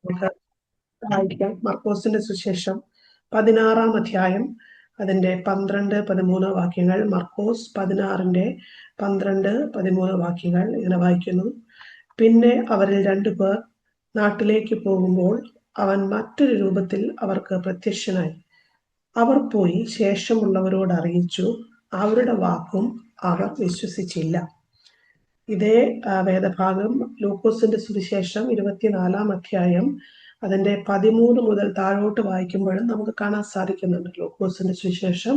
നമുക്ക് വായിക്കാം. മർക്കോസിന്റെ സുവിശേഷം 16-ാം അധ്യായം അതിന്റെ 12-13 വാക്യങ്ങൾ. മർക്കോസ് 16-ന്റെ 12-13 വാക്യങ്ങൾ ഇങ്ങനെ വായിക്കുന്നു. പിന്നെ അവരിൽ 2 പേർ നാട്ടിലേക്ക് പോകുമ്പോൾ അവൻ മറ്റൊരു രൂപത്തിൽ അവർക്ക് പ്രത്യക്ഷനായി. അവർ പോയി ശേഷമുള്ളവരോട് അറിയിച്ചു. അവരുടെ വാക്കും അവർ വിശ്വസിച്ചില്ല. ഇതേ വേദഭാഗം ലൂക്കോസിന്റെ സുവിശേഷം 24-ാം അധ്യായം അതിന്റെ 13 മുതൽ താഴോട്ട് വായിക്കുമ്പോഴും നമുക്ക് കാണാൻ സാധിക്കുന്നുണ്ട്. ലൂക്കോസിന്റെ സുവിശേഷം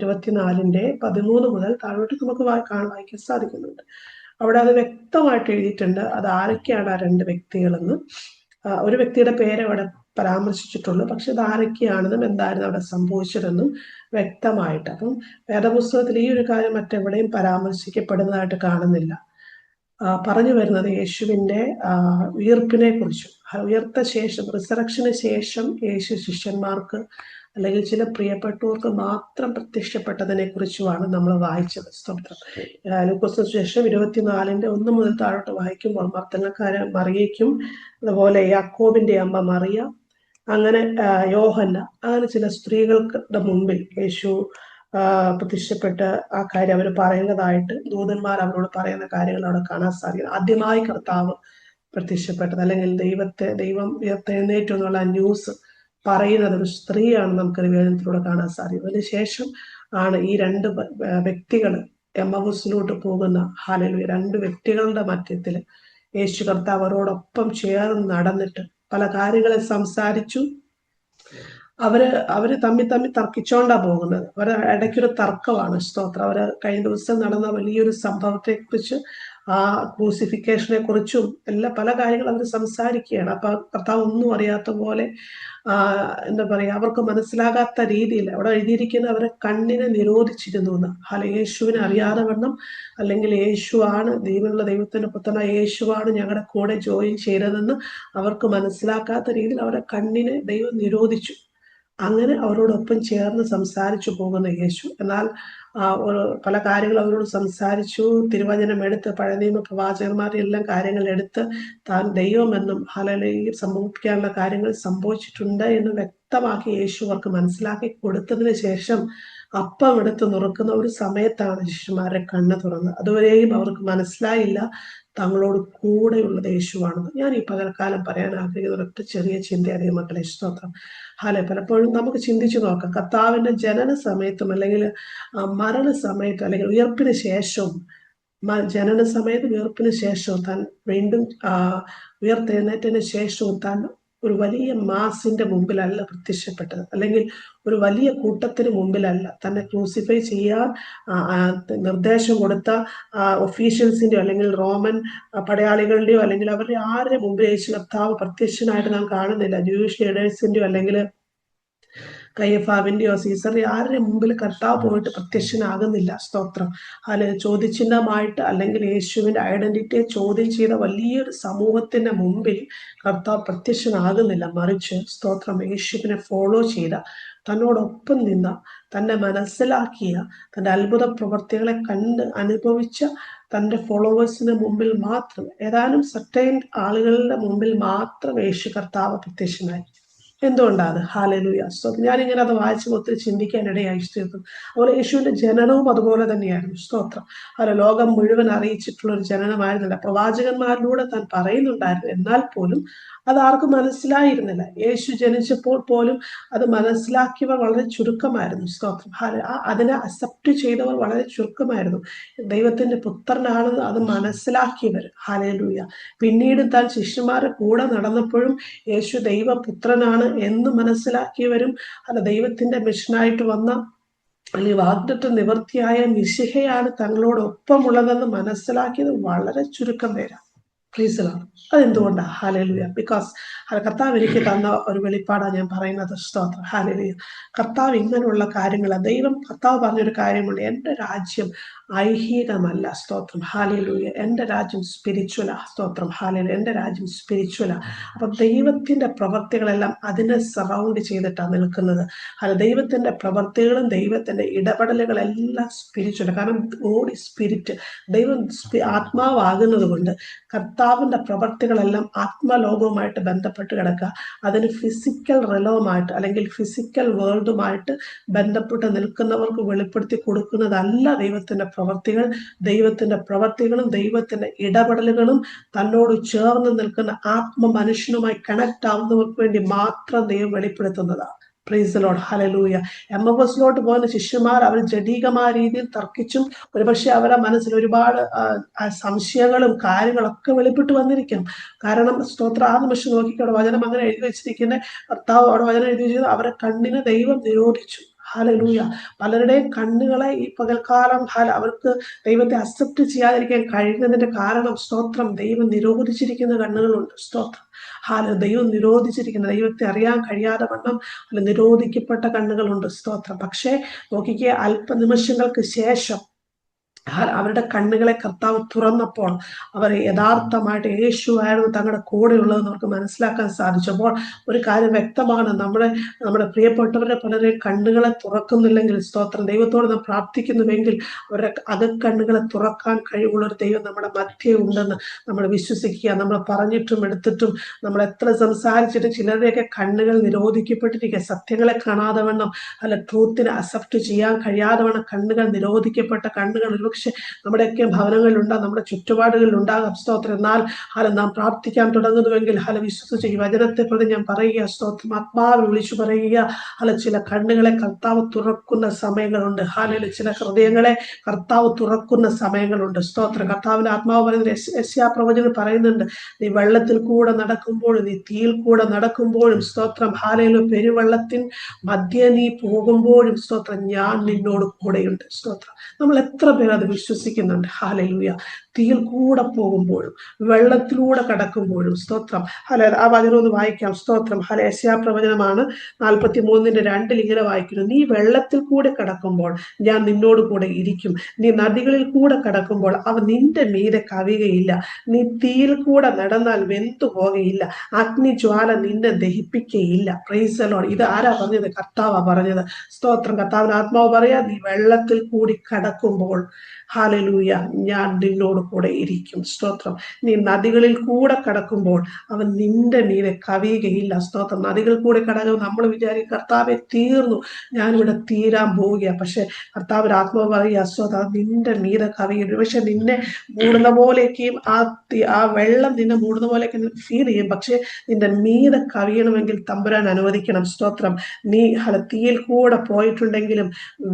24-ന്റെ 13 മുതൽ താഴോട്ട് നമുക്ക് വായിക്കാൻ സാധിക്കുന്നുണ്ട്. അവിടെ അത് വ്യക്തമായിട്ട് എഴുതിയിട്ടുണ്ട് അത് ആരൊക്കെയാണ് ആ 2 വ്യക്തികളെന്ന്. ഒരു വ്യക്തിയുടെ പേര് അവിടെ പരാമർശിച്ചിട്ടുള്ളൂ, പക്ഷെ അത് ആരൊക്കെയാണെന്നും എന്തായിരുന്നു അവിടെ സംഭവിച്ചതെന്നും വ്യക്തമായിട്ട്. അപ്പം വേദപുസ്തകത്തിൽ ഈ ഒരു കാര്യം മറ്റെവിടെയും പരാമർശിക്കപ്പെടുന്നതായിട്ട് കാണുന്നില്ല. പറഞ്ഞു വരുന്നത് യേശുവിന്റെ ഉയർപ്പിനെ കുറിച്ചും, ഉയർത്ത ശേഷം റിസറക്ഷന് ശേഷം യേശു ശിഷ്യന്മാർക്ക് അല്ലെങ്കിൽ ചില പ്രിയപ്പെട്ടവർക്ക് മാത്രം പ്രത്യക്ഷപ്പെട്ടതിനെ കുറിച്ചുമാണ് നമ്മൾ വായിച്ചത്. സ്തോത്രം. ലൂക്കോസിന് ശേഷം 24-ന്റെ 1 മുതൽ താഴോട്ട് വായിക്കുമ്പോൾ മർത്തനക്കാര മറിയയ്ക്കും അതുപോലെ യാക്കോബിന്റെ അമ്മ മറിയ, അങ്ങനെ യോഹന്ന, അങ്ങനെ ചില സ്ത്രീകളുടെ മുമ്പിൽ യേശു പ്രത്യക്ഷപ്പെട്ട് ആ കാര്യം അവർ പറയുന്നതായിട്ട് ദൂതന്മാർ അവരോട് പറയുന്ന കാര്യങ്ങൾ അവിടെ കാണാൻ സാധിക്കും. ആദ്യമായി കർത്താവ് പ്രത്യക്ഷപ്പെട്ടത് അല്ലെങ്കിൽ ദൈവം ഉയർത്തെഴുന്നേറ്റു എന്നുള്ള ന്യൂസ് പറയുന്നത് ഒരു സ്ത്രീയാണ് നമുക്ക് വേദനത്തിലൂടെ കാണാൻ സാധിക്കും. അതിനുശേഷം ആണ് ഈ 2 വ്യക്തികൾ എമ്മൗസിലോട്ട് പോകുന്ന ഹല്ലേലൂയ 2 വ്യക്തികളുടെ മധ്യത്തിൽ യേശു കർത്താവ് അവരോടൊപ്പം ചേർന്ന് നടന്നിട്ട് പല കാര്യങ്ങളെ സംസാരിച്ചു. അവര് തമ്മിൽ തർക്കിച്ചോണ്ടാ പോകുന്നത്. അവരുടെ ഇടയ്ക്കൊരു തർക്കമാണ്. സ്തോത്രം. അവര് കഴിഞ്ഞ ദിവസം നടന്ന വലിയൊരു സംഭവത്തെ കുറിച്ച്, ആ ക്രൂസിഫിക്കേഷനെ കുറിച്ചും എല്ലാം പല കാര്യങ്ങൾ അവർ സംസാരിക്കുകയാണ്. അപ്പൊ കർത്താവ് ഒന്നും അറിയാത്ത പോലെ എന്താ പറയാ, അവർക്ക് മനസ്സിലാകാത്ത രീതിയിൽ അവിടെ എഴുതിയിരിക്കുന്ന അവരെ കണ്ണിനെ നിരോധിച്ചിരുന്നു എന്ന്. യേശുവിനെ അറിയാതെ വണ്ണം, അല്ലെങ്കിൽ യേശുവാണ് ദൈവമുള്ള ദൈവത്തിന്റെ പുത്രനായ യേശുവാണ് ഞങ്ങളുടെ കൂടെ ജോയിൻ ചെയ്തതെന്ന് അവർക്ക് മനസ്സിലാക്കാത്ത രീതിയിൽ അവരുടെ കണ്ണിനെ ദൈവം നിരോധിച്ചു. അങ്ങനെ അവരോടൊപ്പം ചേർന്ന് സംസാരിച്ചു പോകുന്ന യേശു. എന്നാൽ പല കാര്യങ്ങൾ അവരോട് സംസാരിച്ചു. തിരുവചനം എടുത്ത് പഴയ നിയമ പ്രവാചകന്മാരുടെ എല്ലാം കാര്യങ്ങൾ എടുത്ത് താൻ ദൈവമെന്നും ഹല്ലേലൂയ സംഭവിക്കാനുള്ള കാര്യങ്ങൾ സംഭവിച്ചിട്ടുണ്ട് എന്ന് വ്യക്തമാക്കി യേശു അവർക്ക് മനസ്സിലാക്കി കൊടുത്തതിന് ശേഷം അപ്പം എടുത്ത് നുറുക്കുന്ന ഒരു സമയത്താണ് ശിഷ്യന്മാരെ കണ്ണ് തുറന്നത്. അതുവരെയും അവർക്ക് മനസ്സിലായില്ല തങ്ങളോട് കൂടെയുള്ളത് യേശുവാണെന്ന്. ഞാൻ ഈ പകൽക്കാലം പറയാൻ ആഗ്രഹിക്കുന്ന ഒരൊറ്റ ചെറിയ ചിന്തയാണ് മക്കളെ. സ്തോത്രം. പലപ്പോഴും നമുക്ക് ചിന്തിച്ചു നോക്കാം, കർത്താവിന്റെ ജനന സമയത്തും അല്ലെങ്കിൽ മരണ സമയത്തും അല്ലെങ്കിൽ ഉയർപ്പിന് ശേഷവും, ജനന സമയത്തും ഉയർപ്പിന് ശേഷവും താൻ വീണ്ടും ഉയർത്തെഴുന്നേറ്റതിന് ശേഷവും താൻ ഒരു വലിയ മാസിന്റെ മുമ്പിലല്ല പ്രത്യക്ഷപ്പെട്ടത്, അല്ലെങ്കിൽ ഒരു വലിയ കൂട്ടത്തിന് മുമ്പിലല്ല. തന്നെ ക്രൂസിഫൈ ചെയ്യാൻ നിർദ്ദേശം കൊടുത്ത ഒഫീഷ്യൽസിന്റെയോ അല്ലെങ്കിൽ റോമൻ പടയാളികളുടെയോ അല്ലെങ്കിൽ അവരുടെ ആരുടെ മുമ്പിൽ യേശു കർത്താവ് പ്രത്യക്ഷനായിട്ട് നാം കാണുന്നില്ല. ജൂയിഷ് ലീഡേഴ്സിന്റെയോ അല്ലെങ്കിൽ കയ്യഫാവിന്റെയോ സീസറിന്റെയോ ആരുടെ മുമ്പിൽ കർത്താവ് പോയിട്ട് പ്രത്യക്ഷനാകുന്നില്ല. സ്തോത്രം. ചോദ്യചിഹ്നമായിട്ട് അല്ലെങ്കിൽ യേശുവിന്റെ ഐഡന്റിറ്റിയെ ചോദ്യം ചെയ്ത വലിയൊരു സമൂഹത്തിന്റെ മുമ്പിൽ കർത്താവ് പ്രത്യക്ഷനാകുന്നില്ല. മറിച്ച് സ്തോത്രം, യേശുവിനെ ഫോളോ ചെയ്ത, തന്നോടൊപ്പം നിന്ന, തന്നെ മനസ്സിലാക്കിയ, തന്റെ അത്ഭുത പ്രവർത്തികളെ കണ്ട് അനുഭവിച്ച തന്റെ ഫോളോവേഴ്സിന് മുമ്പിൽ മാത്രം, ഏതാനും സർട്ടൈൻ ആളുകളുടെ മുമ്പിൽ മാത്രം യേശു കർത്താവ് പ്രത്യക്ഷനായി. എന്തുകൊണ്ടാണ്? ഹല്ലേലൂയ. സ്തോത്രം. ഞാനിങ്ങനെ അത് വായിച്ചപ്പോൾ ഒത്തിരി ചിന്തിക്കാനിടയായി. സ്തോത്രം. അതുപോലെ യേശുവിന്റെ ജനനവും അതുപോലെ തന്നെയായിരുന്നു. സ്തോത്രം. ലോകം മുഴുവൻ അറിയിച്ചിട്ടുള്ള ഒരു ജനനമായിരുന്നില്ല. പ്രവാചകന്മാരിലൂടെ താൻ പറയുന്നുണ്ടായിരുന്നു. എന്നാൽ പോലും അത് ആർക്കും മനസ്സിലായിരുന്നില്ല. യേശു ജനിച്ചപ്പോൾ പോലും അത് മനസ്സിലാക്കിയവർ വളരെ ചുരുക്കമായിരുന്നു. സ്തോത്രം. അതിനെ അക്സെപ്റ്റ് ചെയ്തവർ വളരെ ചുരുക്കമായിരുന്നു. ദൈവത്തിന്റെ പുത്രനാണെന്ന് അത് മനസ്സിലാക്കിയവർ. ഹല്ലേലൂയ. പിന്നീട് താൻ ശിഷ്യന്മാരുടെ കൂടെ നടന്നപ്പോഴും യേശു ദൈവപുത്രനാണ് എന്ന് മനസ്സിലാക്കിയവരും, ദൈവത്തിന്റെ മിഷനായിട്ട് വന്ന അല്ലെങ്കിൽ വാഗ്ദത്ത നിവൃത്തിയായ മിശിഹയാണ് തങ്ങളോടൊപ്പമുള്ളതെന്ന് മനസ്സിലാക്കിയത് വളരെ ചുരുക്കം പേരാണ്. പ്രീസലാണ്. അതെന്തുകൊണ്ടാ? ഹല്ലേലൂയ. ബിക്കോസ് കർത്താവ് എനിക്ക് തന്ന ഒരു വെളിപ്പാടാണ് ഞാൻ പറയുന്നത്. സ്തോത്രം. ഹല്ലേലൂയ. കർത്താവ് ഇങ്ങനെയുള്ള കാര്യങ്ങൾ, കർത്താവ് പറഞ്ഞൊരു കാര്യമുണ്ട്, എൻ്റെ രാജ്യം ഐഹികമല്ല. സ്തോത്രം. ഹാലേലൂയ. എൻ്റെ രാജ്യം സ്പിരിച്വലാ. സ്തോത്രം. ഹാലേലൂയ. എൻ്റെ രാജ്യം സ്പിരിച്വലാ. അപ്പൊ ദൈവത്തിന്റെ പ്രവർത്തികളെല്ലാം അതിനെ സറൗണ്ട് ചെയ്തിട്ടാണ് നിൽക്കുന്നത്. അത് ദൈവത്തിന്റെ പ്രവർത്തികളും ദൈവത്തിന്റെ ഇടപെടലുകളെല്ലാം സ്പിരിച്വൽ. കാരണം ഗോഡ് സ്പിരിറ്റ്. ദൈവം ആത്മാവാകുന്നത് കൊണ്ട് കർത്താവിന്റെ പ്രവർത്തികളെല്ലാം ആത്മലോകവുമായിട്ട് ബന്ധപ്പെട്ട് കിടക്കുക. അതിന് ഫിസിക്കൽ റിലവുമായിട്ട് അല്ലെങ്കിൽ ഫിസിക്കൽ വേൾഡുമായിട്ട് ബന്ധപ്പെട്ട് നിൽക്കുന്നവർക്ക് വെളിപ്പെടുത്തി കൊടുക്കുന്നതല്ല ദൈവത്തിന്റെ പ്രവർത്തികൾ. ദൈവത്തിന്റെ പ്രവർത്തികളും ദൈവത്തിന്റെ ഇടപെടലുകളും തന്നോട് ചേർന്ന് നിൽക്കുന്ന ആത്മ മനുഷ്യനുമായി കണക്ട് ആവുന്നവർക്ക് വേണ്ടി മാത്രം ദൈവം വെളിപ്പെടുത്തുന്നതാണ്. Praise the Lord. ഹല്ലേലൂയ. എമ്മബസിലോട്ട് പോകുന്ന ശിഷ്യന്മാർ അവർ ജഡീകമായ രീതിയിൽ തർക്കിച്ചും ഒരുപക്ഷെ അവരുടെ മനസ്സിൽ ഒരുപാട് സംശയങ്ങളും കാര്യങ്ങളൊക്കെ വെളിപ്പെട്ട് വന്നിരിക്കും. കാരണം സ്തോത്ര ആ നിമിഷം നോക്കിക്കവിടെ വചനം അങ്ങനെ എഴുതി വെച്ചിരിക്കുന്ന കർത്താവ് അവിടെ വചനം എഴുതി വെച്ചത് അവരെ കണ്ണിന് ദൈവം നിരോധിച്ചു. ഹല്ലേലൂയ. പലരുടെയും കണ്ണുകളെ ഈ പകൽക്കാലം അവർക്ക് ദൈവത്തെ അക്സെപ്റ്റ് ചെയ്യാതിരിക്കാൻ കഴിയുന്നതിന്റെ കാരണം സ്തോത്രം ദൈവം നിരോധിച്ചിരിക്കുന്ന കണ്ണുകളുണ്ട്. സ്തോത്രം. ദൈവം നിരോധിച്ചിരിക്കുന്ന ദൈവത്തെ അറിയാൻ കഴിയാതെ വണ്ണം നിരോധിക്കപ്പെട്ട കണ്ണുകളുണ്ട്. സ്തോത്രം. പക്ഷേ നോക്കിക്കേ, അല്പനിമിഷങ്ങൾക്ക് ശേഷം അവരുടെ കണ്ണുകളെ കർത്താവ് തുറന്നപ്പോൾ അവർ യഥാർത്ഥമായിട്ട് യേശുവായിരുന്നു തങ്ങളുടെ കൂടെയുള്ളതെന്ന് അവർക്ക് മനസ്സിലാക്കാൻ സാധിച്ചപ്പോൾ ഒരു കാര്യം വ്യക്തമാണ്. നമ്മുടെ പ്രിയപ്പെട്ടവരുടെ പലരെയും കണ്ണുകളെ തുറക്കുന്നില്ലെങ്കിൽ സ്തോത്രം ദൈവത്തോട് നാം പ്രാർത്ഥിക്കുന്നുവെങ്കിൽ അവരുടെ അകക്കണ്ണുകളെ തുറക്കാൻ കഴിവുള്ള ഒരു ദൈവം നമ്മുടെ മധ്യേ ഉണ്ടെന്ന് നമ്മൾ വിശ്വസിക്കുക. നമ്മൾ പറഞ്ഞിട്ടും എടുത്തിട്ടും നമ്മൾ എത്ര സംസാരിച്ചിട്ടും ചിലരുടെയൊക്കെ കണ്ണുകൾ നിരോധിക്കപ്പെട്ടിരിക്കുക. സത്യങ്ങളെ കാണാതെ വണ്ണം ട്രൂത്തിനെ അക്സെപ്റ്റ് ചെയ്യാൻ കഴിയാതെ വണ്ണം കണ്ണുകൾ നിരോധിക്കപ്പെട്ട കണ്ണുകൾ പക്ഷെ നമ്മുടെയൊക്കെ ഭവനങ്ങളിലുണ്ടാകും, നമ്മുടെ ചുറ്റുപാടുകളിലുണ്ടാകും. സ്തോത്രം. എന്നാൽ നാം പ്രാർത്ഥിക്കാൻ തുടങ്ങുന്നുവെങ്കിൽ വിശ്വസിച്ച് ഈ വചനത്തെ പ്രതി ഞാൻ പറയുക, സ്തോത്രം ആത്മാവിൽ വിളിച്ചു പറയുക, ചില കണ്ണുകളെ കർത്താവ് തുറക്കുന്ന സമയങ്ങളുണ്ട്. ചില ഹൃദയങ്ങളെ കർത്താവ് തുറക്കുന്ന സമയങ്ങളുണ്ട്. സ്തോത്രം. കർത്താവിന്റെ ആത്മാവ് പറയുന്നത് യെശയ്യാ പ്രവചനം പറയുന്നുണ്ട്, നീ വെള്ളത്തിൽ കൂടെ നടക്കുമ്പോഴും നീ തീയിൽ കൂടെ നടക്കുമ്പോഴും സ്തോത്രം പെരുവെള്ളത്തിൻ മധ്യേ നീ പോകുമ്പോഴും സ്തോത്രം ഞാൻ നിന്നോട് കൂടെയുണ്ട്. സ്തോത്രം. നമ്മൾ എത്ര പേർ അത് വിശ്വസിക്കുന്നുണ്ട്? ഹല്ലേലൂയ. തീയിൽ കൂടെ പോകുമ്പോഴും വെള്ളത്തിലൂടെ കടക്കുമ്പോഴും സ്തോത്രം. ആ വചനം ഒന്ന് വായിക്കാം. സ്തോത്രം. യെശയ്യാ പ്രവചനമാണ് 43:2 ഇങ്ങനെ വായിക്കുന്നു, നീ വെള്ളത്തിൽ കൂടെ കടക്കുമ്പോൾ ഞാൻ നിന്നോട് കൂടെ ഇരിക്കും, നീ നദികളിൽ കൂടെ കടക്കുമ്പോൾ അവ നിന്റെ മീതെ കവിയുകയില്ല, നീ തീയിൽ കൂടെ നടന്നാൽ വെന്തു പോകുകയില്ല, അഗ്നിജ്വാല നിന്നെ ദഹിപ്പിക്കുകയില്ല. Price the Lord. ഇത് ആരാ പറഞ്ഞത്? കർത്താവാ പറഞ്ഞത്. സ്തോത്രം. കർത്താവിന്റെ ആത്മാവ് പറയാ, നീ വെള്ളത്തിൽ കൂടി കടക്കുമ്പോൾ ഹല്ലേലൂയ ഞാൻ നിന്നോട് കൂടെ ഇരിക്കും. സ്തോത്രം. നീ നദികളിൽ കൂടെ കടക്കുമ്പോൾ അവൻ നിന്റെ മീതെ കവിയുകയില്ല. സ്തോത്രം. നദികളിൽ കൂടെ കടക്കുമ്പോൾ നമ്മൾ വിചാരിക്കും കർത്താവെ തീർന്നു, ഞാനിവിടെ തീരാൻ പോവുക. പക്ഷെ കർത്താവിന്റെ ആത്മാവ് പറയുക, സ്തോത്രം നിന്റെ മീതെ കവിയും. പക്ഷെ നിന്നെ മൂടുന്ന പോലേക്കും ആ വെള്ളം നിന്നെ മൂടുന്ന പോലെയൊക്കെ ഫീൽ ചെയ്യും. പക്ഷെ നിന്റെ മീതെ കവിയണമെങ്കിൽ തമ്പുരാൻ അനുവദിക്കണം. സ്തോത്രം. നീ തീയിൽ കൂടെ പോയിട്ടുണ്ടെങ്കിലും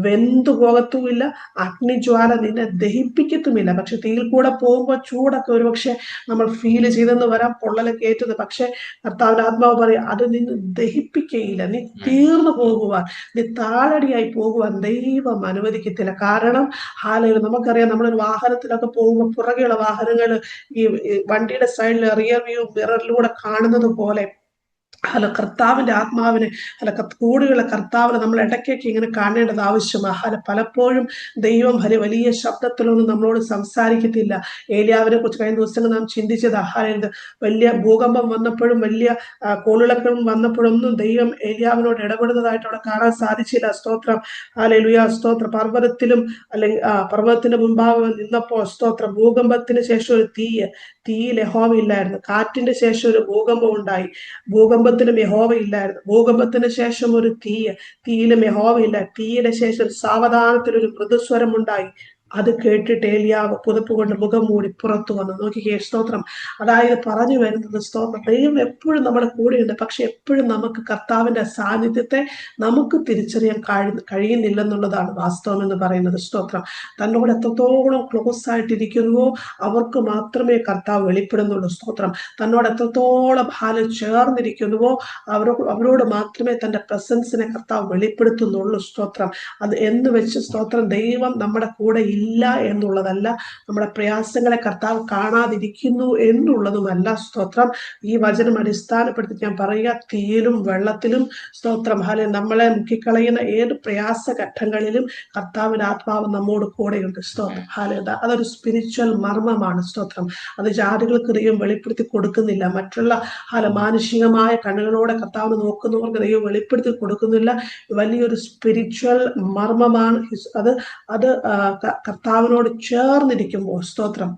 വെന്തു പോകത്തുമില്ല, അഗ്നിജ്വാല നിന്നെ ദഹിപ്പിക്കത്തുമില്ല. പക്ഷെ തീയിൽ കൂടെ പോകുമ്പോൾ ചൂടൊക്കെ ഒരുപക്ഷെ നമ്മൾ ഫീൽ ചെയ്തെന്ന് വരാം, പൊള്ളലൊക്കെ ഏറ്റുന്നത്. പക്ഷെ കർത്താവിന്റെ ആത്മാവ് പറയും അത് നിന്നെ ദഹിപ്പിക്കയില്ല, നീ തീർന്നു പോകുവാൻ, നീ താഴടിയായി പോകുവാൻ ദൈവം അനുവദിക്കത്തില്ല. കാരണം നമുക്കറിയാം, നമ്മളൊരു വാഹനത്തിലൊക്കെ പോകുമ്പോൾ പുറകെയുള്ള വാഹനങ്ങൾ ഈ വണ്ടിയുടെ സൈഡിൽ റിയർ വ്യൂ മിററിലൂടെ കാണുന്നത് പോലെ കർത്താവിന്റെ ആത്മാവിനെ കൂടുകളെ കർത്താവിനെ നമ്മൾ ഇടയ്ക്കൊക്കെ ഇങ്ങനെ കാണേണ്ടത് ആവശ്യമാണ്. പലപ്പോഴും ദൈവം വലിയ ശബ്ദത്തിലൊന്നും നമ്മളോട് സംസാരിക്കത്തില്ല. ഏലിയാവിനെ കുറിച്ച് കഴിഞ്ഞ ദിവസങ്ങൾ നാം ചിന്തിച്ചത് വലിയ ഭൂകമ്പം വന്നപ്പോഴും വലിയ കോളിളക്കം വന്നപ്പോഴൊന്നും ദൈവം ഏലിയാവിനോട് ഇടപെടുന്നതായിട്ട് അവിടെ കാണാൻ സാധിച്ചില്ല. സ്തോത്രം. ഹല്ലേലൂയ. സ്തോത്രം. അല്ലെങ്കിൽ പർവ്വതത്തിന്റെ മുമ്പാകെ നിന്നപ്പോൾ സ്തോത്രം ഭൂകമ്പത്തിന് ശേഷം ഒരു തീയിൽ യഹോവ ഇല്ലായിരുന്നു. കാറ്റിന്റെ ശേഷം ഒരു ഭൂകമ്പം ഉണ്ടായി, ഭൂകമ്പത്തിനും യഹോവ ഇല്ലായിരുന്നു. ഭൂകമ്പത്തിന് ശേഷം ഒരു തീയിലും യഹോവ ഇല്ല. തീയുടെ ശേഷം സാവധാനത്തിലൊരു മൃദുസ്വരം ഉണ്ടായി. അത് കേട്ടിട്ട് ഏലിയാവ് പുതപ്പ് കൊണ്ട് മുഖം മൂടി പുറത്തു വന്നു. നോക്കിക്കേ. സ്തോത്രം. അതായത് പറഞ്ഞു വരുന്നത് സ്തോത്രം ദൈവം എപ്പോഴും നമ്മുടെ കൂടെയുണ്ട്. പക്ഷെ എപ്പോഴും നമുക്ക് കർത്താവിന്റെ സാന്നിധ്യത്തെ നമുക്ക് തിരിച്ചറിയാൻ കഴിയുന്നില്ലെന്നുള്ളതാണ് വാസ്തവം എന്ന് പറയുന്നത്. സ്തോത്രം. തന്നോട് എത്രത്തോളം ക്ലോസ് ആയിട്ടിരിക്കുന്നുവോ അവർക്ക് മാത്രമേ കർത്താവ് വെളിപ്പെടുന്നുള്ളൂ. സ്തോത്രം. തന്നോട് എത്രത്തോളം ചേർന്നിരിക്കുന്നുവോ അവരോട് മാത്രമേ തന്റെ പ്രസൻസിനെ കർത്താവ് വെളിപ്പെടുത്തുന്നുള്ളൂ. സ്തോത്രം. അത് എന്ന് വെച്ച് സ്തോത്രം ദൈവം നമ്മുടെ കൂടെ ഇല്ല എന്നുള്ളതല്ല, നമ്മുടെ പ്രയാസങ്ങളെ കർത്താവ് കാണാതിരിക്കുന്നു എന്നുള്ളതുമല്ല. സ്തോത്രം. ഈ വചനം അടിസ്ഥാനപ്പെടുത്തി ഞാൻ പറയുക, തീയിലും വെള്ളത്തിലും സ്തോത്രം നമ്മളെ മുക്കിക്കളയുന്ന ഏത് പ്രയാസ ഘട്ടങ്ങളിലും കർത്താവിന്റെ ആത്മാവ് നമ്മോട് കൂടെയുണ്ട്. സ്തോത്രം. അതൊരു സ്പിരിച്വൽ മർമ്മമാണ്. സ്തോത്രം. അത് ജാതികൾക്ക് ദൈവം വെളിപ്പെടുത്തി കൊടുക്കുന്നില്ല. മറ്റുള്ള മാനുഷികമായ കണ്ണുകളോടെ കർത്താവിന് നോക്കുന്നവർക്ക് ദൈവം വെളിപ്പെടുത്തി കൊടുക്കുന്നില്ല. വലിയൊരു സ്പിരിച്വൽ മർമ്മമാണ് അത് കർത്താവിനോട് ചേർന്നിരിക്കുമ്പോൾ, സ്തോത്രം,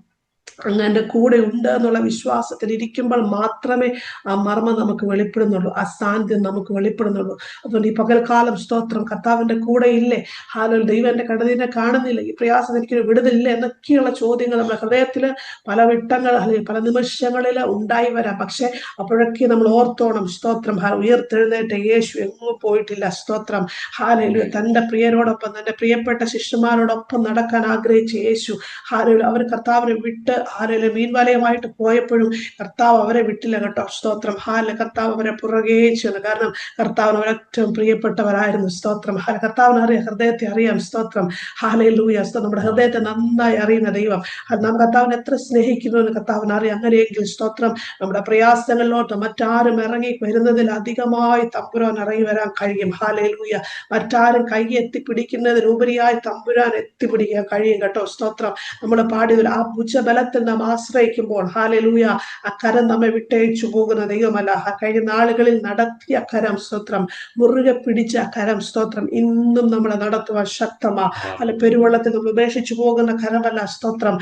അങ്ങ് എൻ്റെ കൂടെ ഉണ്ട് എന്നുള്ള വിശ്വാസത്തിൽ ഇരിക്കുമ്പോൾ മാത്രമേ ആ മർമ്മം നമുക്ക് വെളിപ്പെടുന്നുള്ളൂ, ആ സാന്നിധ്യം നമുക്ക് വെളിപ്പെടുന്നുള്ളൂ. അതുകൊണ്ട് ഈ പകൽക്കാലം, സ്തോത്രം, കർത്താവിന്റെ കൂടെ ഇല്ലേ? ദൈവം എന്റെ കണ്ണുനീരിനെ കാണുന്നില്ല, ഈ പ്രയാസം എനിക്കൊരു വിടുതലില്ല എന്നൊക്കെയുള്ള ചോദ്യങ്ങൾ നമ്മുടെ ഹൃദയത്തില് പല വിട്ടങ്ങൾ അല്ലെങ്കിൽ പല നിമിഷങ്ങളിൽ ഉണ്ടായി വരാം. പക്ഷെ അപ്പോഴൊക്കെ നമ്മൾ ഓർത്തോണം, സ്തോത്രം, ഉയർത്തെഴുന്നേറ്റ യേശു എങ്ങും പോയിട്ടില്ല. സ്തോത്രം. തന്റെ പ്രിയരോടൊപ്പം, തന്റെ പ്രിയപ്പെട്ട ശിഷ്യന്മാരോടൊപ്പം നടക്കാൻ ആഗ്രഹിച്ച യേശു അവർ കർത്താവിനെ വിട്ട് മീൻവലയമായിട്ട് പോയപ്പോഴും കർത്താവ് അവരെ വിട്ടില്ല കേട്ടോ. സ്തോത്രം. കർത്താവ് അവരെ പുറകെ ചെന്നു. കാരണം കർത്താവിന് അവരേറ്റവും പ്രിയപ്പെട്ടവരായിരുന്നു. സ്തോത്രം. കർത്താവിന് അറിയാം, ഹൃദയത്തെ അറിയാം. സ്തോത്രം. ഹല്ലേലൂയ. നമ്മുടെ ഹൃദയത്തെ നന്നായി അറിയുന്ന ദൈവം. നാം കർത്താവിനെ എത്ര സ്നേഹിക്കുന്നു എന്ന് കർത്താവിന് അറിയാം. അങ്ങനെയെങ്കിൽ, സ്തോത്രം, നമ്മുടെ പ്രയാസങ്ങളിലോട്ട് മറ്റാരും ഇറങ്ങി വരുന്നതിൽ അധികമായി തമ്പുരാൻ ഇറങ്ങി വരാൻ കഴിയും. ഹല്ലേലൂയ. മറ്റാരും കൈ എത്തിപ്പിടിക്കുന്നതിനുപരിയായി തമ്പുരാൻ എത്തിപ്പിടിക്കാൻ കഴിയും കേട്ടോ. സ്തോത്രം. നമ്മൾ പാടിയതിൽ ആ ഭുജബലത്തിൽ നാം ആശ്രയിക്കുമ്പോൾ, ഹല്ലേലൂയ, ആ കരം നമ്മെ വിട്ടയച്ചു പോകുന്ന ദൈവമല്ല. കഴിഞ്ഞ നാളുകളിൽ നടത്തിയ കരം, സ്തോത്രം, മുറുകെ പിടിച്ച കരം, സ്തോത്രം, ഇന്നും നമ്മളെ നടത്തുവാൻ ശക്തമാ. പെരുവെള്ളത്തിൽ നമ്മൾ ഉപേക്ഷിച്ചു പോകുന്ന കരമല്ല. സ്തോത്രം.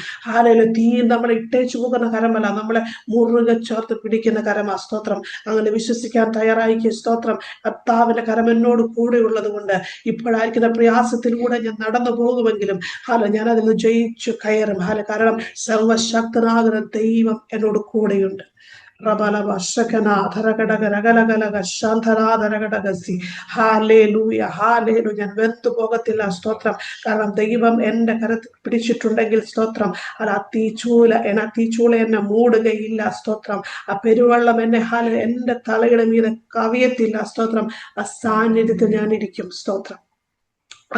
തീയിൽ നമ്മളെ ഇട്ടേച്ചു പോകുന്ന കരമല്ല, നമ്മളെ മുറുകെ ചേർത്ത് പിടിക്കുന്ന കരമാ. സ്തോത്രം. അങ്ങനെ വിശ്വസിക്കാൻ തയ്യാറായിക്കുക. സ്തോത്രം. കർത്താവിന്റെ കരം എന്നോട് കൂടെ ഉള്ളത് കൊണ്ട് ഇപ്പോഴായിരിക്കുന്ന പ്രയാസത്തിലൂടെ ഞാൻ നടന്നു പോകുമെങ്കിലും ഞാൻ അതിൽ നിന്ന് ജയിച്ചു കയറും. കാരണം സർവശക്തനാകുന്ന ദൈവം എന്നോട് കൂടെയുണ്ട്. ഞാൻ വെന്തു പോകത്തില്ല. സ്തോത്രം. കാരണം ദൈവം എന്റെ കരത്തിൽ പിടിച്ചിട്ടുണ്ടെങ്കിൽ, സ്തോത്രം, ആ തീച്ചൂല എന്നെ മൂടുകയില്ല. സ്തോത്രം. ആ പെരുവെള്ളം എന്റെ തലയുടെ മീതെ കവിയത്തില്ല. സ്തോത്രം. ആ സാന്നിധ്യത്തിൽ ഞാൻ ഇരിക്കും. സ്തോത്രം.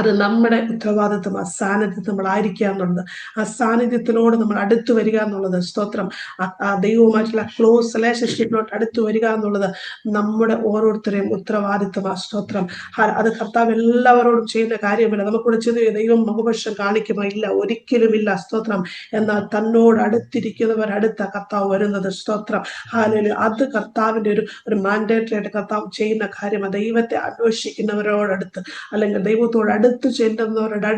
അത് നമ്മുടെ ഉത്തരവാദിത്വം. ആ സാന്നിധ്യത്തിൽ നമ്മൾ ആയിരിക്കുക എന്നുള്ളത്, ആ സാന്നിധ്യത്തിനോട് നമ്മൾ അടുത്തു വരിക എന്നുള്ളത്, സ്തോത്രം, ആ ദൈവവുമായിട്ടുള്ള ക്ലോസ് റിലേഷൻഷിപ്പിലോട്ട് അടുത്തു വരിക എന്നുള്ളത് നമ്മുടെ ഓരോരുത്തരെയും ഉത്തരവാദിത്വമാണ്. സ്തോത്രം. അത് കർത്താവ് എല്ലാവരോടും ചെയ്യുന്ന കാര്യമില്ല. നമുക്കിവിടെ ചെയ്ത് ദൈവം മുഖപക്ഷം കാണിക്കുമോ? ഇല്ല, ഒരിക്കലും ഇല്ല. സ്തോത്രം. എന്നാൽ തന്നോട് അടുത്തിരിക്കുന്നവരടുത്ത കർത്താവ് വരുന്നത്. സ്തോത്രം. അത് കർത്താവിന്റെ ഒരു മാൻഡേറ്ററി ആയിട്ട് കർത്താവ് ചെയ്യുന്ന കാര്യമാണ്. ദൈവത്തെ അന്വേഷിക്കുന്നവരോടടുത്ത്, അല്ലെങ്കിൽ ദൈവത്തോട് അടുത്ത് ചെല്ലുന്നവരുടെ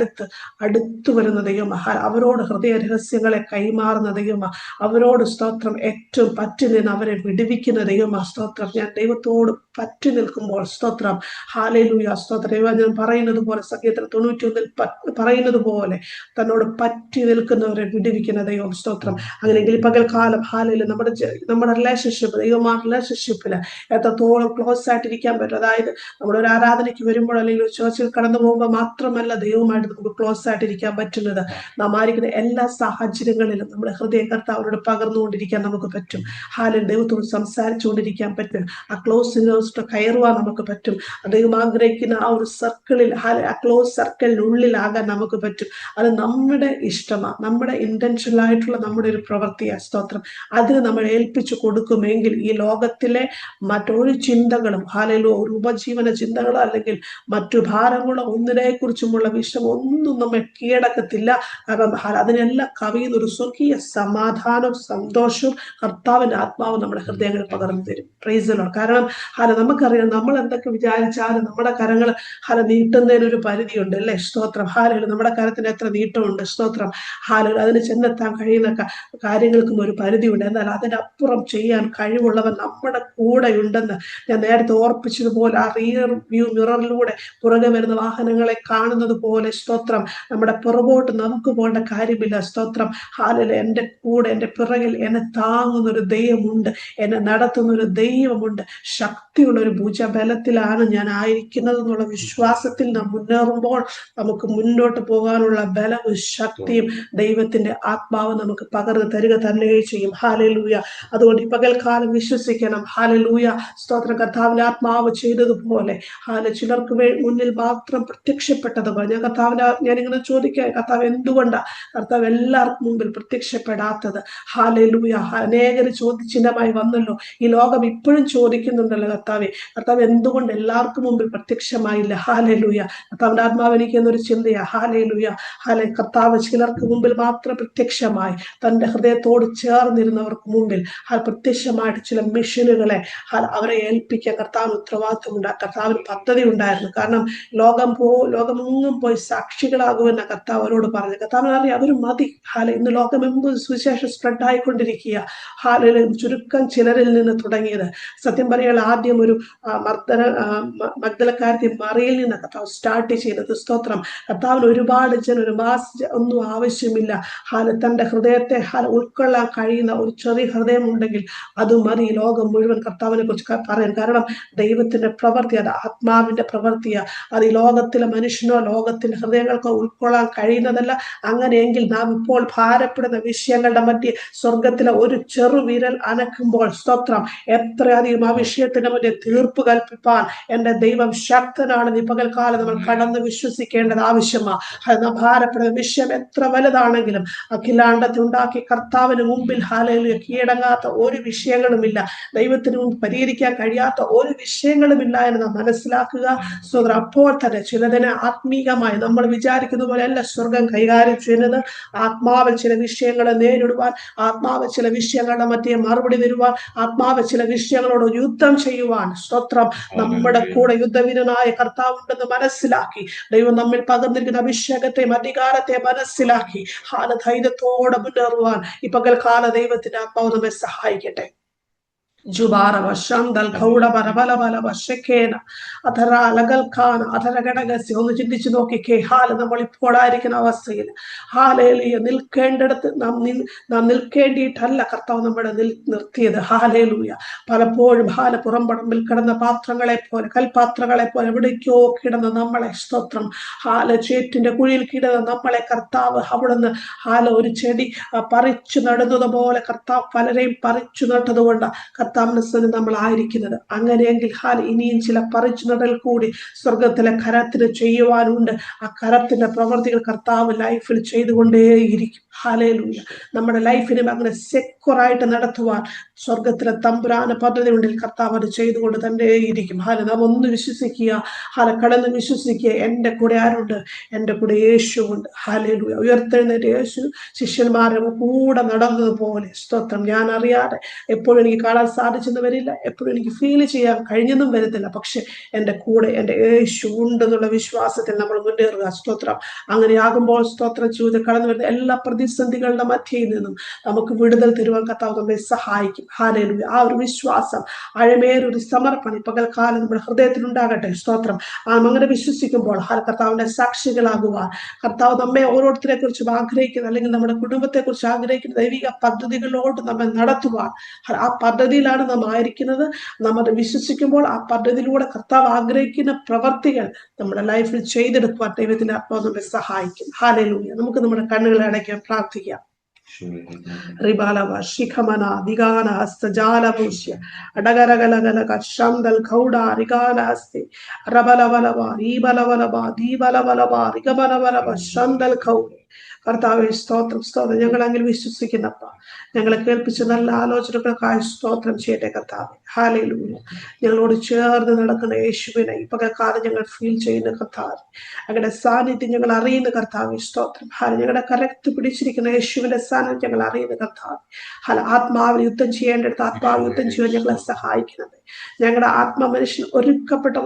അടുത്ത് വരുന്ന ദൈവമാ. അവരോട് ഹൃദയ രഹസ്യങ്ങളെ കൈമാറുന്ന ദൈവമാ. അവരോട്, സ്തോത്രം, ഏറ്റവും പറ്റി നിന്ന് അവരെ വിടുവിക്കുന്ന ദൈവമാ. സ്തോത്രം. ഞാൻ ദൈവത്തോട് പറ്റി നിൽക്കുമ്പോൾ, സ്തോത്രം, ഹല്ലേലൂയ, സ്തോത്രം, ഞാൻ പറയുന്നത് പോലെ, സംഗീതത്തിൽ 91 പറയുന്നത് പോലെ തന്നോട് പറ്റി നിൽക്കുന്നവരെ വിടുവിക്കുന്ന ദൈവം. സ്തോത്രം. അങ്ങനെയെങ്കിൽ പകൽക്കാലം ഹല്ലേലൂയ നമ്മുടെ റിലേഷൻഷിപ്പ്, ദൈവമായ റിലേഷൻഷിപ്പില് എത്രത്തോളം ക്ലോസ് ആയിട്ടിരിക്കാൻ പറ്റും. അതായത് നമ്മളൊരു ആരാധനയ്ക്ക് വരുമ്പോൾ, അല്ലെങ്കിൽ ചർച്ചിൽ കടന്നു പോകുമ്പോൾ മാത്രമല്ല ദൈവമായിട്ട് നമുക്ക് ക്ലോസ് ആയിട്ടിരിക്കാൻ പറ്റുന്നത്. നാം ആയിരിക്കുന്ന എല്ലാ സാഹചര്യങ്ങളിലും നമ്മുടെ ഹൃദയ കർത്താവിനോട് പകർന്നുകൊണ്ടിരിക്കാൻ നമുക്ക് പറ്റും. ദൈവത്തോട് സംസാരിച്ചുകൊണ്ടിരിക്കാൻ പറ്റും. ആ ക്ലോസ് കയറുവാൻ നമുക്ക് പറ്റും. ദൈവം ആഗ്രഹിക്കുന്ന ആ ഒരു സർക്കിളിൽ, ആ ക്ലോസ് സർക്കിളിനുള്ളിലാകാൻ നമുക്ക് പറ്റും. അത് നമ്മുടെ ഇഷ്ടമാണ്, നമ്മുടെ ഇന്റൻഷനൽ ആയിട്ടുള്ള നമ്മുടെ ഒരു പ്രവൃത്തിയാ. സ്തോത്രം. അതിന് നമ്മൾ ഏൽപ്പിച്ചു കൊടുക്കുമെങ്കിൽ ഈ ലോകത്തിലെ മറ്റൊരു ചിന്തകളും, ഒരു ഉപജീവന ചിന്തകളോ അല്ലെങ്കിൽ മറ്റു ഭാരങ്ങളോ ഒന്നിനെ കുറിച്ചുമുള്ള വിഷയം ഒന്നും നമ്മെ കീഴടക്കത്തില്ല. കാരണം അതിനെല്ലാം കവിയുന്ന ഒരു സ്വർഗീയ സമാധാനവും സന്തോഷവും കർത്താവിന്റെ ആത്മാവ് നമ്മുടെ ഹൃദയങ്ങളിൽ പകർന്നു തരും. Price the Lord. കാരണം നമുക്കറിയാം, നമ്മൾ എന്തൊക്കെ വിചാരിച്ചാലും നമ്മുടെ കരങ്ങൾ നീട്ടുന്നതിനൊരു പരിധിയുണ്ട്, അല്ലേ? സ്തോത്രം. നമ്മുടെ കരത്തിന് എത്ര നീട്ടമുണ്ട്. സ്തോത്രം. അതിന് ചെന്നെത്താൻ കഴിയുന്ന കാര്യങ്ങൾക്കും ഒരു പരിധിയുണ്ട്. എന്നാൽ അതിനപ്പുറം ചെയ്യാൻ കഴിവുള്ളവൻ നമ്മുടെ കൂടെ ഉണ്ടെന്ന് ഞാൻ നേരത്തെ ഓർപ്പിച്ചതുപോലെ, ആ റിയർ വ്യൂ മിററിലൂടെ പുറകെ വരുന്ന വാഹനങ്ങളെ കാണുന്നത് പോലെ, സ്തോത്രം, നമ്മുടെ പുറകോട്ട് നമുക്ക് പോകേണ്ട കാര്യമില്ല. സ്തോത്രം. എന്റെ കൂടെ, എന്റെ പിറകിൽ എന്നെ താങ്ങുന്ന ഒരു ദൈവമുണ്ട്, എന്നെ നടത്തുന്ന ഒരു ദൈവമുണ്ട്. ശക്തിയുള്ള ഒരു ഭുജബലത്തിലാണ് ഞാൻ ആയിരിക്കുന്നത് എന്നുള്ള വിശ്വാസത്തിൽ നാം മുന്നേറുമ്പോൾ നമുക്ക് മുന്നോട്ട് പോകാനുള്ള ബലവും ശക്തിയും ദൈവത്തിന്റെ ആത്മാവ് നമുക്ക് പകർന്നു തരിക തന്നെ ചെയ്യും. ഹല്ലേലൂയ. അതുകൊണ്ട് ഈ പകൽക്കാലം വിശ്വസിക്കണം. ഹല്ലേലൂയ. സ്തോത്രം. കർത്താവിന്റെ ആത്മാവ് ചെയ്തതുപോലെ ചിലർക്ക് മുന്നിൽ മാത്രം പ്രത്യക്ഷ പ്രത്യക്ഷപ്പെട്ടതുപോലെ ഞാനിങ്ങനെ ചോദിക്കുക, കർത്താവ് എന്തുകൊണ്ടാണ് കർത്താവ് എല്ലാവർക്കും മുമ്പിൽ പ്രത്യക്ഷപ്പെടാത്തത്? ഹല്ലേലൂയ. അനേകർ ചോദ്യചിഹ്നമായി വന്നല്ലോ. ഈ ലോകം ഇപ്പോഴും ചോദിക്കുന്നുണ്ടല്ലോ കർത്താവ് എന്തുകൊണ്ട് എല്ലാവർക്കും മുമ്പിൽ പ്രത്യക്ഷമായില്ല? ഹല്ലേലൂയ. കർത്താവിന്റെ ആത്മാവ് എനിക്ക് എന്നൊരു ചിന്തയാ. ഹല്ലേലൂയ. കർത്താവ് ചിലർക്ക് മുമ്പിൽ മാത്രം പ്രത്യക്ഷമായി, തന്റെ ഹൃദയത്തോട് ചേർന്നിരുന്നവർക്ക് മുമ്പിൽ പ്രത്യക്ഷമായിട്ട് ചില മിഷനുകളെ അവരെ ഏൽപ്പിക്കാൻ കർത്താവിന് ഉത്തരവാദിത്വമുണ്ട്. കർത്താവിന് പദ്ധതി ഉണ്ടായിരുന്നു. കാരണം ലോകമെങ്ങും പോയി സാക്ഷികളാകുമെന്ന കർത്താവ് അവരോട് പറഞ്ഞു. കർത്താവിന് അറിയാം അവര് മതി. ഇന്ന് ലോകമെങ്ങും സുവിശേഷം സ്പ്രെഡ് ആയിക്കൊണ്ടിരിക്കുക. ചുരുക്കം ചിലരിൽ നിന്ന് തുടങ്ങിയത്. സത്യം പറയാൻ ആദ്യം ഒരു മഗ്ദലക്കാരത്തി മറിയിൽ നിന്ന് കർത്താവ് സ്റ്റാർട്ട് ചെയ്തത്. സ്തോത്രം. കർത്താവിന് ഒരുപാട് ഒരു മാസ് ഒന്നും ആവശ്യമില്ല. തന്റെ ഹൃദയത്തെ ഉൾക്കൊള്ളാൻ കഴിയുന്ന ഒരു ചെറിയ ഹൃദയം ഉണ്ടെങ്കിൽ അത് മതി ലോകം മുഴുവൻ കർത്താവിനെ കുറിച്ച് പറയാൻ. കാരണം ദൈവത്തിന്റെ പ്രവൃത്തി അത് ആത്മാവിന്റെ പ്രവൃത്തിയാ. അത് ഈ ലോകത്തിലെ മനുഷ്യനോ ലോകത്തിന്റെ ഹൃദയങ്ങൾക്കോ ഉൾക്കൊള്ളാൻ കഴിയുന്നതല്ല. അങ്ങനെയെങ്കിൽ നാം ഇപ്പോൾ ഭാരപ്പെടുന്ന വിഷയങ്ങളുടെ മധ്യേ സ്വർഗത്തിലെ ഒരു ചെറു വിരൽ അനക്കുമ്പോൾ, സ്തോത്രം, എത്രയധികം ആ വിഷയത്തിന്റെ മധ്യേ തീർപ്പ് കൽപ്പിപ്പാൻ എന്റെ ദൈവം ശക്തനാണെന്ന് ഈ പകൽക്കാലം നമ്മൾ കടന്ന് വിശ്വസിക്കേണ്ടത് ആവശ്യമാണ്. ഭാരപ്പെടുന്ന വിഷയം എത്ര വലുതാണെങ്കിലും അഖിലാണ്ടത്തെ ഉണ്ടാക്കി കർത്താവിന് മുമ്പിൽ ഹല്ലേലൂയ കീഴടങ്ങാത്ത ഒരു വിഷയങ്ങളുമില്ല. ദൈവത്തിന് മുമ്പ് പരിഹരിക്കാൻ കഴിയാത്ത ഒരു വിഷയങ്ങളുമില്ല എന്ന് നാം മനസ്സിലാക്കുക. സ്വതന്ത്രം. അപ്പോൾ തന്നെ ചിലതിനെ ആത്മീകമായി നമ്മൾ വിചാരിക്കുന്ന പോലെയല്ല സ്വർഗം കൈകാര്യം ചെയ്യുന്നത്. ആത്മാവിൽ ചില വിഷയങ്ങളെ നേരിടുവാൻ, ആത്മാവിൽ ചില വിഷയങ്ങളുടെ മധ്യേ മറുപടി തരുവാൻ, ആത്മാവിൽ ചില വിഷയങ്ങളോട് യുദ്ധം ചെയ്യുവാൻ, സ്തോത്രം, നമ്മുടെ കൂടെ യുദ്ധവീരനായ കർത്താവുണ്ടെന്ന് മനസ്സിലാക്കി ദൈവം നമ്മിൽ പകർന്നിരിക്കുന്ന അഭിഷേകത്തെയും അധികാരത്തെ മനസ്സിലാക്കി ധൈര്യത്തോടെ മുന്നേറുവാൻ ഈ പകൽക്കാല ദൈവത്തിന്റെ ആത്മാവ് നമ്മെ സഹായിക്കട്ടെ. ജുബാറവ ശാന്തൽ ഖൗഡ ബലബലബലവ ശകേന അധര അലകൽഖാന അധര ഘടകസി. ഒന്ന് ചിന്തിച്ചു നോക്കിക്കേ. നമ്മൾ ഇപ്പോഴായിരിക്കുന്ന അവസ്ഥയിൽ ഹല്ലേലൂയ നിൽക്കേണ്ടിടത്ത് നാം നിൽക്കേണ്ടിയിട്ടല്ല കർത്താവ് നമ്മളെ നിർത്തിയത്. ഹല്ലേലൂയ. പലപ്പോഴും പുറംപടമ്പിൽ കിടന്ന പാത്രങ്ങളെ പോലെ, കൽപാത്രങ്ങളെ പോലെ എവിടേക്കോ കിടന്ന നമ്മളെ, സ്തോത്രം, ചേറ്റിന്റെ കുഴിയിൽ കിടന്ന നമ്മളെ കർത്താവ് അവിടുന്ന് ഒരു ചെടി പറിച്ചു നടുന്നത് പോലെ കർത്താവ് പലരെയും പറിച്ചു നട്ടതുകൊണ്ട് കർത്താവിന് നമ്മൾ ആയിരിക്കുന്നത്. അങ്ങനെയെങ്കിൽ ഇനിയും ചില പറിച്ചു നടൽ കൂടി സ്വർഗത്തിലെ കരത്തിന് ചെയ്യുവാനുണ്ട്. ആ കരത്തിന്റെ പ്രവർത്തികൾ കർത്താവ് ലൈഫിൽ ചെയ്തുകൊണ്ടേയിരിക്കും. ഹല്ലേലൂയ. നമ്മുടെ ലൈഫിനെ അങ്ങനെ സെക്യൂറായിട്ട് നടത്തുവാൻ സ്വർഗത്തിലെ തമ്പുരാന പദ്ധതി ഉണ്ടെങ്കിൽ കർത്താവ് അത് ചെയ്തുകൊണ്ട് തന്നെയിരിക്കും. നാം ഒന്ന് വിശ്വസിക്കുക, കടന്ന് വിശ്വസിക്കുക. എന്റെ കൂടെ ആരുണ്ട്? എന്റെ കൂടെ യേശു ഉണ്ട്. ഹല്ലേലൂയ. ഉയർത്തെഴുന്നേറ്റ് യേശു ശിഷ്യന്മാരെ കൂടെ നടന്നതുപോലെ, സ്തോത്രം, ഞാൻ അറിയാതെ എപ്പോഴും എനിക്ക് കാണാൻ സാധിച്ചെന്ന് വരില്ല, എപ്പോഴും എനിക്ക് ഫീൽ ചെയ്യാൻ കഴിഞ്ഞെന്നും വരത്തില്ല. പക്ഷെ എന്റെ കൂടെ എന്റെ യേശു ഉണ്ടെന്നുള്ള വിശ്വാസത്തിൽ നമ്മൾ മുന്നേറുക. സ്തോത്രം. അങ്ങനെയാകുമ്പോൾ സ്തോത്രം ചെയ്ത് കടന്നു വരുന്ന എല്ലാ പ്രതിസന്ധികളുടെ മധ്യയിൽ നിന്നും നമുക്ക് വിടുതൽ തരുവാൻ കർത്താവ് നമ്മെ സഹായിക്കും. ഹല്ലേലൂയ. ആ ഒരു വിശ്വാസം, അഴമേറൊരു സമർപ്പണം പകൽക്കാലം നമ്മുടെ ഹൃദയത്തിൽ ഉണ്ടാകട്ടെ. സ്തോത്രം. അങ്ങനെ വിശ്വസിക്കുമ്പോൾ കർത്താവിന്റെ സാക്ഷികളാകുവാൻ കർത്താവ് നമ്മെ ഓരോരുത്തരെ കുറിച്ചും ആഗ്രഹിക്കുന്ന, അല്ലെങ്കിൽ നമ്മുടെ കുടുംബത്തെ കുറിച്ച് ആഗ്രഹിക്കുന്ന ദൈവിക പദ്ധതികളോട് നമ്മെ നടത്തുവാൻ, ആ പദ്ധതിയിലാണ് നാം ആയിരിക്കുന്നത്. നാം അത് വിശ്വസിക്കുമ്പോൾ ആ പദ്ധതിയിലൂടെ കർത്താവ് ആഗ്രഹിക്കുന്ന പ്രവർത്തികൾ നമ്മുടെ ലൈഫിൽ ചെയ്തെടുക്കുവാൻ ദൈവത്തിന്റെ ആത്മാവ് നമ്മെ സഹായിക്കും. ഹല്ലേലൂയ. നമുക്ക് നമ്മുടെ കണ്ണുകളെ അടയ്ക്കാൻ പ്രാർത്ഥിക്കാം. റിബാലവ ശിഖമന ദിഗാന ഹസ്തജാലഭൂഷ്യ അടകരകലകലക ശാന്തൽ ഖൗഡ റിഗാന ഹസ്തി റബലവലവ റീബലവലവ ദീബലവലവ റിഗബലവലവ ശാന്തൽ ഖൗഡ. കർത്താവേ, സ്തോത്രം, സ്തോത്രം. ഞങ്ങൾ അങ്ങിൽ വിശ്വസിക്കുന്നപ്പ, ഞങ്ങളെ കേൾപ്പിച്ച നല്ല ആലോചനകൾക്കായി സ്തോത്രം ചെയ്യട്ടെ കർത്താവേ. ഹല്ലേലൂയ. ഞങ്ങളോട് ചേർന്ന് നടക്കുന്ന യേശുവിനെ ഈ പകൽക്കാലം ഞങ്ങൾ ഫീൽ ചെയ്യുന്ന കർത്താവേ, അങ്ങയുടെ സാന്നിധ്യം ഞങ്ങൾ അറിയുന്ന കർത്താവേ, സ്തോത്രം. ഞങ്ങളുടെ കരത്ത് പിടിച്ചിരിക്കുന്ന യേശുവിന്റെ സാന്നിധ്യം ഞങ്ങൾ അറിയുന്ന കർത്താവേ, ആത്മാവിൽ യുദ്ധം ചെയ്യേണ്ടടുത്ത് ആത്മാവ് യുദ്ധം ചെയ്യാൻ ഞങ്ങളെ സഹായിക്കണമേ. ഞങ്ങളുടെ ആത്മമനുഷ്യൻ ഒരുക്കപ്പെട്ട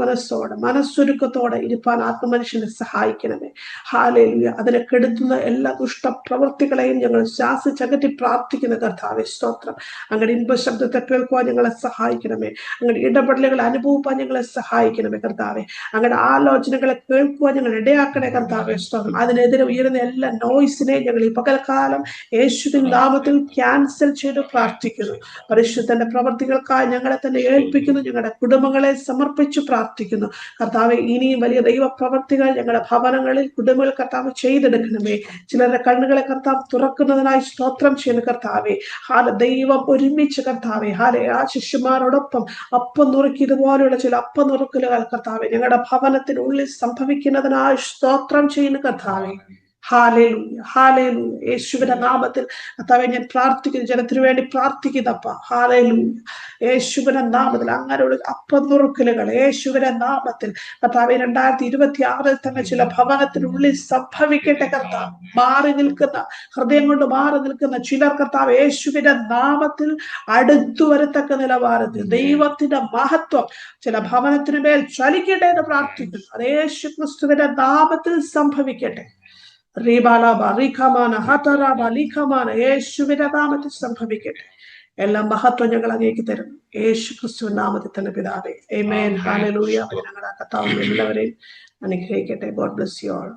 മനസ്സൊരുക്കത്തോടെ ഇരുപ്പാൻ ആത്മമനുഷ്യനെ സഹായിക്കണമേ. ഹല്ലേലൂയ. അതിനെ കെടുത്തുന്ന എല്ലാ ദുഷ്ടപ്രവൃത്തികളെയും ഞങ്ങൾ ശാസിച്ചകറ്റി പ്രാർത്ഥിക്കുന്ന കർത്താവേ, സ്തോത്രം. അങ്ങയുടെ ഇൻപശബ്ദത്തെ കേൾക്കുവാൻ ഞങ്ങളെ സഹായിക്കണമേ. അങ്ങയുടെ ഇടപെടലുകൾ അനുഭവിപ്പാൻ ഞങ്ങളെ സഹായിക്കണമേ കർത്താവേ. അങ്ങയുടെ ആലോചനകളെ കേൾക്കുവാൻ ഞങ്ങൾ ഇടയാക്കണേ കർത്താവേ, സ്തോത്രം. അതിനെതിരെ ഉയരുന്ന എല്ലാ നോയ്സിനെയും ഞങ്ങൾ ഈ പകൽക്കാലം യേശുവിൻ നാമത്തിൽ ക്യാൻസൽ ചെയ്ത് പ്രാർത്ഥിക്കുന്നു. പരിശുദ്ധന്റെ പ്രവർത്തികൾക്കായി ഞങ്ങളെ തന്നെ ഏൽപ്പിക്കുന്നു. ഞങ്ങളുടെ കുടുംബങ്ങളെ സമർപ്പിച്ചു പ്രാർത്ഥിക്കുന്നു. കർത്താവെ, ഇനിയും വലിയ ദൈവപ്രവർത്തികൾ ഞങ്ങളുടെ ഭവനങ്ങളിൽ, കുടുംബങ്ങൾ കർത്താവ് ചെയ്തെടുക്കണമേ. ചിലരുടെ കണ്ണുകളെ കർത്താവ് തുറക്കുന്നതിനായി സ്തോത്രം ചെയ്യുന്നു കർത്താവെ. ദൈവം ഒരുമിച്ച് കർത്താവെ, ആ ശിശുമാരോടൊപ്പം അപ്പം നുറുക്കിയതുപോലെയുള്ള ചില അപ്പം നുറുക്കലുകൾ കർത്താവെ ഞങ്ങളുടെ ഭവനത്തിനുള്ളിൽ സംഭവിക്കുന്നതിനായി സ്തോത്രം ചെയ്യുന്നു കർത്താവെ. Hallelujah, hallelujah. യേശുവിന്റെ നാമത്തിൽ കർത്താവെ ഞാൻ പ്രാർത്ഥിക്കുന്നു, ജനത്തിനു വേണ്ടി പ്രാർത്ഥിക്കുന്നപ്പ. ഹല്ലേലൂയ. യേശുവിന്റെ നാമത്തിൽ അങ്ങനെയുള്ള അപ്പനുറുക്കലുകൾ യേശുവിന്റെ നാമത്തിൽ കർത്താവെ 2026 തന്നെ ചില ഭവനത്തിനുള്ളിൽ സംഭവിക്കട്ടെ കർത്താവ്. മാറി നിൽക്കുന്ന, ഹൃദയം കൊണ്ട് മാറി നിൽക്കുന്ന ചിലർ കർത്താവ് യേശുവിന്റെ നാമത്തിൽ അടുത്തു വരത്തക്ക നിലവാരത്തിൽ ദൈവത്തിന്റെ മഹത്വം ചില ഭവനത്തിനു മേൽ ചലിക്കട്ടെ എന്ന് പ്രാർത്ഥിക്കുന്നു. അത് യേശു ക്രിസ്തുവിന്റെ നാമത്തിൽ സംഭവിക്കട്ടെ. യേശുവിന്റെ നാമത്തിൽ സംഭവിക്കട്ടെ. എല്ലാ മഹത്വം ഞങ്ങൾ അങ്ങേക്ക് തരുന്നു യേശു ക്രിസ്തു നാമത്തിൽ തന്നെ പിതാവേ. ആമേൻ. ഹല്ലേലൂയ. ഞങ്ങളുടെ കർത്താവ് എല്ലാവരെയും അനുഗ്രഹിക്കട്ടെ. God bless you all.